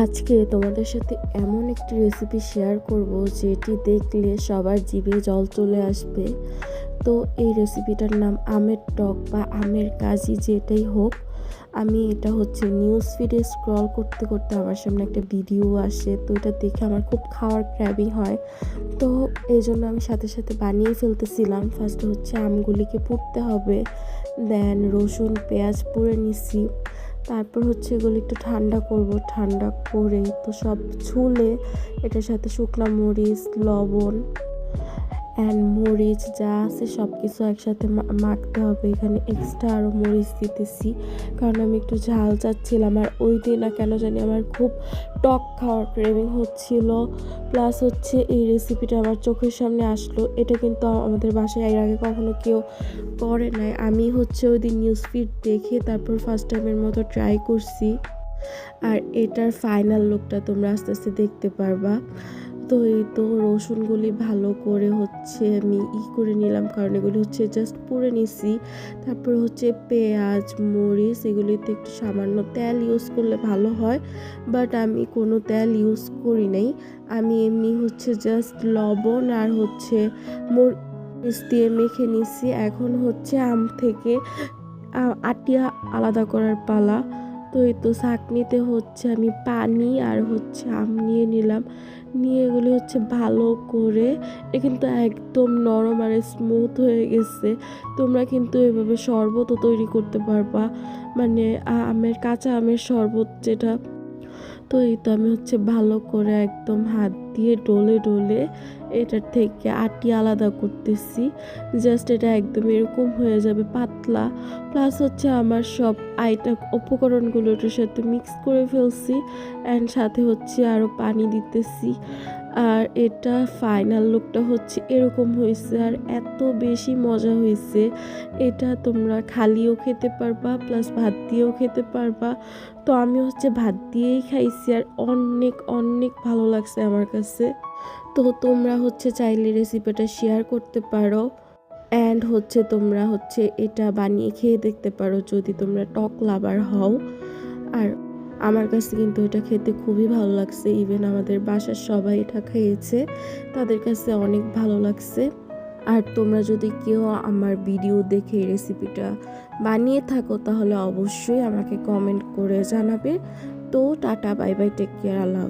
আজকে তোমাদের সাথে এমন একটি রেসিপি শেয়ার করব যেটি দেখলে সবার জিভে জল চলে আসবে। তো এই রেসিপিটার নাম আমের টক বা আমের কাজি, যেটাই হোক। আমি এটা নিউজ ফিডে স্ক্রল করতে করতে আমার সামনে একটা ভিডিও আসে, তো এটা দেখে আমার খুব খাওয়ার ক্র্যাভিং হয়। তো এই জন্য আমি সাথে সাথে বানিয়ে ফেলতেছিলাম। ফার্স্টে আমগুলিকে পুড়তে হবে, দেন রসুন পেঁয়াজ পুড়ে নিছি। তারপর এগুলো একটু ঠান্ডা করব, ঠান্ডা করেই তো সব ছুলে এটার সাথে শুকনা মরিচ, লবণ অ্যান্ড মরিচ যা আছে সব কিছু একসাথে মাখতে হবে। এখানে এক্সট্রা আরও মরিচ দিতেছি, কারণ আমি একটু ঝাল চাচ্ছিলাম। আর ওই দিন না কেন জানি আমার খুব টক খাওয়ার ক্রেভিং হচ্ছিল। প্লাস এই রেসিপিটা আমার চোখের সামনে আসলো। এটা কিন্তু আমাদের বাসায় এর আগে কখনো কেউ করে নাই। আমি ওই দিন নিউজ ফিড দেখে তারপর ফার্স্ট টাইমের মতো ট্রাই করছি। আর এটার ফাইনাল লুকটা তোমরা আস্তে আস্তে দেখতে পারবা। তো এই তো রসুনগুলি ভালো করে আমি করে নিলাম, কারণ এগুলি জাস্ট পুড়ে নিছি। তারপর পেঁয়াজ মরিচ এগুলিতে একটু সামান্য তেল ইউজ করলে ভালো হয়, বাট আমি কোনো তেল ইউজ করি নাই। আমি এমনি জাস্ট লবণ আর মরিচ দিয়ে মেখে নিছি। এখন আম থেকে আটিয়া আলাদা করার পালা। তো এই তো ছাঁকনিতে আমি পানি আর আম নিয়ে নিলাম, নিয়ে এগুলি ভালো করে। এটা কিন্তু একদম নরম আর স্মুথ হয়ে গেছে। তোমরা কিন্তু এভাবে শরবতও তৈরি করতে পারবা, মানে কাঁচা আমের শরবত যেটা। তো এই তো আমি ভালো করে একদম হাত দিয়ে ডলে ডলে এটার থেকে আটি আলাদা করতেছি। জাস্ট এটা একদম এরকম হয়ে যাবে পাতলা। প্লাস আমার সব উপকরণগুলো এটার সাথে মিক্স করে ফেলছি, অ্যান্ড সাথে আরও পানি দিতেছি। আর এটা ফাইনাল লুকটা এরকম হয়েছে, আর এত বেশি মজা হয়েছে। এটা তোমরা খালিও খেতে পারবা, প্লাস ভাত দিয়েও খেতে পারবা। তো আমি ভাত দিয়েই খাইছি, আর অনেক অনেক ভালো লাগছে আমার কাছে। তো তোমরা চাইলে রেসিপিটা শেয়ার করতে পারো, অ্যান্ড তোমরা এটা বানিয়ে খেয়ে দেখতে পারো যদি তোমরা টক লাভার হও। আর আমার কাছে কিন্তু এটা খেতে খুবই ভালো লাগছে। ইভেন আমাদের বাসার সবাই এটা খেয়েছে, তাদের কাছে অনেক ভালো লাগছে। আর তোমরা যদি কেউ আমার ভিডিও দেখে এই রেসিপিটা বানিয়ে থাকো, তাহলে অবশ্যই আমাকে কমেন্ট করে জানাবে। তো tata, bye bye, take care, আল্লাহ।